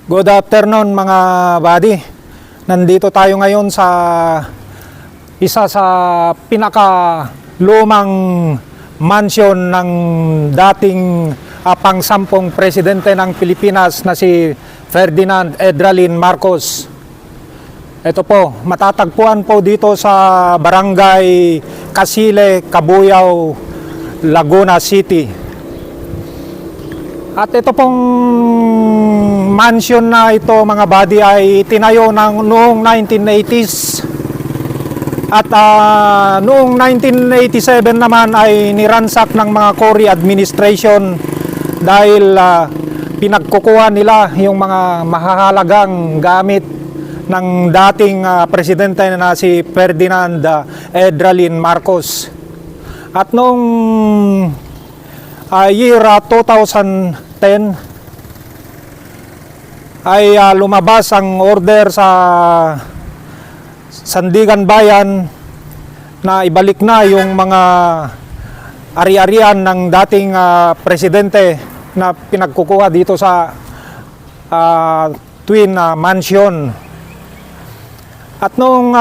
Good afternoon mga buddy. Nandito tayo ngayon sa isa sa pinaka-lumang mansion ng dating pang-sampung presidente ng Pilipinas na si Ferdinand Edralin Marcos. Ito po, matatagpuan po dito sa Barangay Casile, Cabuyao, Laguna City. At ito pong mansion na ito mga buddy ay tinayo noong 1980s. At noong 1987 naman ay niransak ng mga Cory administration dahil pinagkukuha nila yung mga mahahalagang gamit ng dating presidente na si Ferdinand Edralin Marcos. At noong year 2010 ay lumabas ang order sa Sandigan Bayan na ibalik na yung mga ari-arian ng dating presidente na pinagkukuha dito sa Twin Mansion. At noong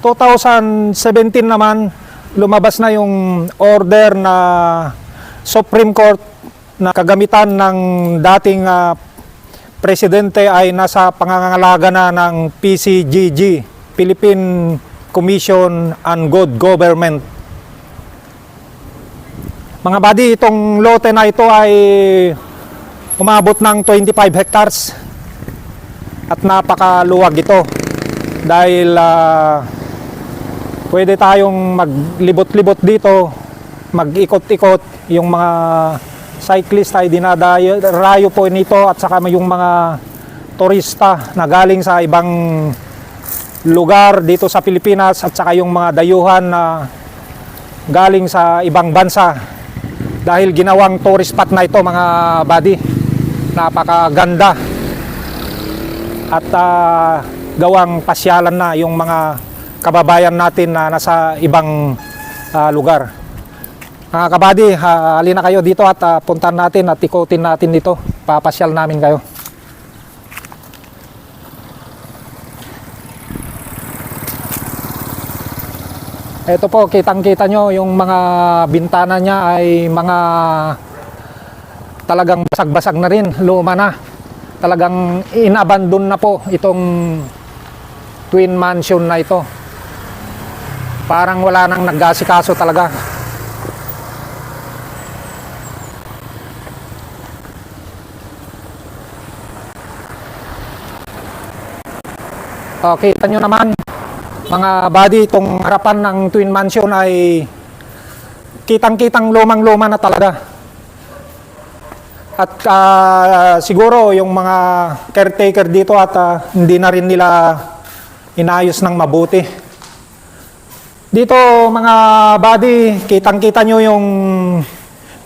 2017 naman lumabas na yung order na Supreme Court na kagamitan ng dating presidente ay nasa pangangalaga na ng PCGG, Philippine Commission on Good Government. Mga buddy, itong lote na ito ay umabot ng 25 hectares at napakaluwag ito dahil pwede tayong maglibot-libot dito, mag-ikot-ikot. Yung mga cyclist ay dinadayo po nito at saka yung mga turista na galing sa ibang lugar dito sa Pilipinas at saka yung mga dayuhan na galing sa ibang bansa dahil ginawang tourist spot na ito mga buddy. Napakaganda at gawang pasyalan na yung mga kababayan natin na nasa ibang lugar. Mga kabady, halina kayo dito at puntan natin at ikutin natin dito. Papasyal namin kayo. Ito po, kitang-kita nyo yung mga bintana niya ay mga talagang basag-basag na rin, luma na. Talagang inabandon na po itong Twin Mansion na ito. Parang wala nang nag-asikaso talaga. Kita nyo naman mga buddy, itong harapan ng Twin Mansion ay kitang-kitang lumang-luma na talaga. At siguro yung mga caretaker dito at hindi na rin nila inayos ng mabuti. Dito mga buddy, kitang-kita nyo yung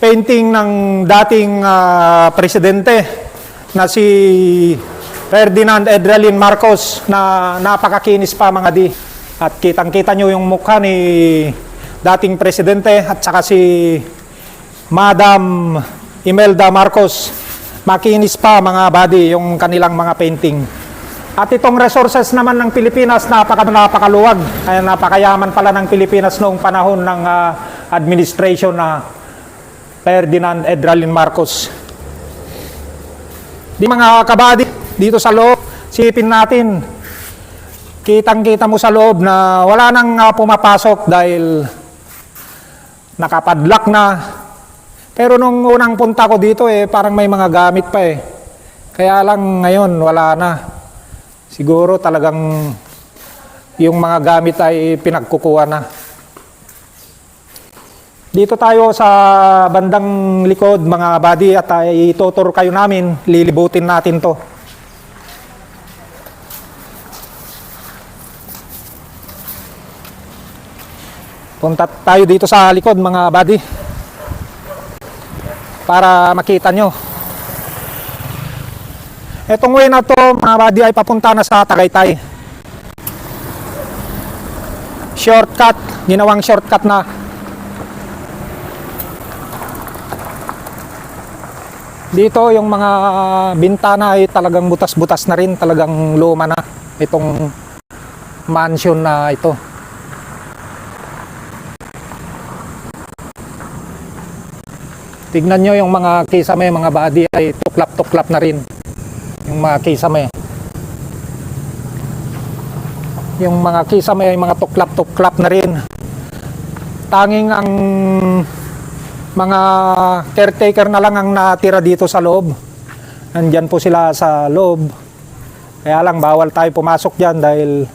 painting ng dating presidente na si Ferdinand Edralin Marcos na napakakinis pa mga di. At kitang-kita nyo yung mukha ni dating presidente at saka si Madam Imelda Marcos. Makinis pa mga buddy yung kanilang mga painting. At itong resources naman ng Pilipinas napakaluwag. Kaya napakayaman pala ng Pilipinas noong panahon ng administration na Ferdinand Edralin Marcos. Di mga kabady, dito sa loob, sipin natin, kitang-kita mo sa loob na wala nang pumapasok dahil nakapadlock na. Pero nung unang punta ko dito parang may mga gamit pa Kaya lang ngayon wala na. Siguro talagang yung mga gamit ay pinagkukuha na. Dito tayo sa bandang likod mga buddy at itutur kayo namin, lilibutin natin to. Punta tayo dito sa likod mga buddy para makita nyo. Itong way na to mga buddy ay papunta na sa Tagaytay. Shortcut, ginawang shortcut na. Dito yung mga bintana ay talagang butas-butas na rin, talagang luma na itong mansion na ito. Tignan nyo yung mga kisame, mga body ay tuklap-tuklap na rin. Yung mga kisame. Yung mga kisame ay mga tuklap-tuklap na rin. Tanging ang mga caretaker na lang ang natira dito sa loob. Nandyan po sila sa loob. Kaya lang bawal tayo pumasok dyan dahil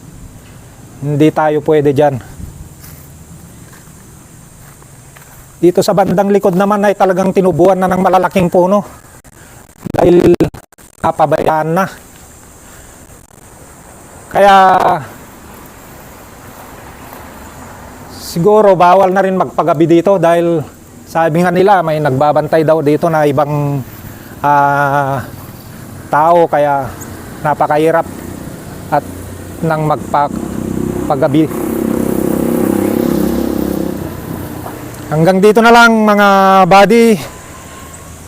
hindi tayo pwede dyan. Dito sa bandang likod naman ay talagang tinubuan na ng malalaking puno. Dahil napabayaan na. Kaya siguro bawal na rin magpagabi dito dahil sabi nga nila may nagbabantay daw dito na ibang tao, kaya napakahirap at nang magpagabi. Hanggang dito na lang mga buddy.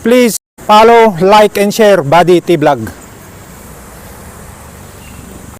Please follow, like and share Buddy T Vlog.